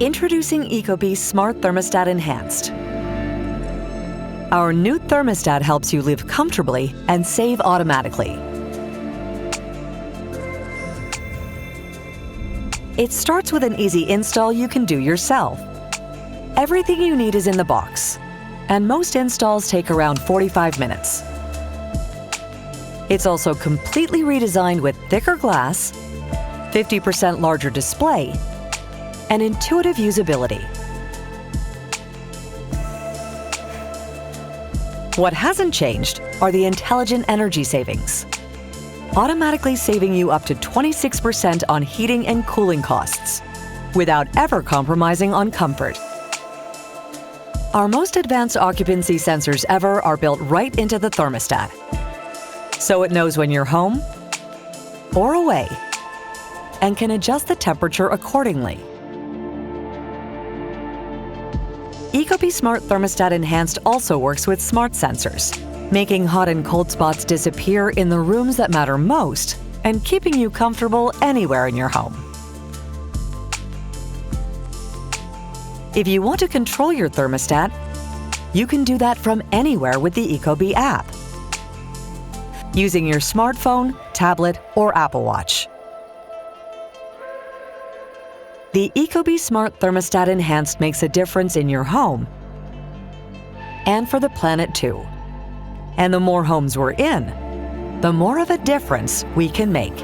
Introducing Ecobee Smart Thermostat Enhanced. Our new thermostat helps you live comfortably and save automatically. It starts with an easy install you can do yourself. Everything you need is in the box, and most installs take around 45 minutes. It's also completely redesigned with thicker glass, 50% larger display, and intuitive usability. What hasn't changed are the intelligent energy savings, automatically saving you up to 26% on heating and cooling costs, without ever compromising on comfort. Our most advanced occupancy sensors ever are built right into the thermostat, so it knows when you're home or away and can adjust the temperature accordingly. Ecobee Smart Thermostat Enhanced also works with smart sensors, making hot and cold spots disappear in the rooms that matter most and keeping you comfortable anywhere in your home. If you want to control your thermostat, you can do that from anywhere with the Ecobee app, using your smartphone, tablet, or Apple Watch. The Ecobee Smart Thermostat Enhanced makes a difference in your home and for the planet too. And the more homes we're in, the more of a difference we can make.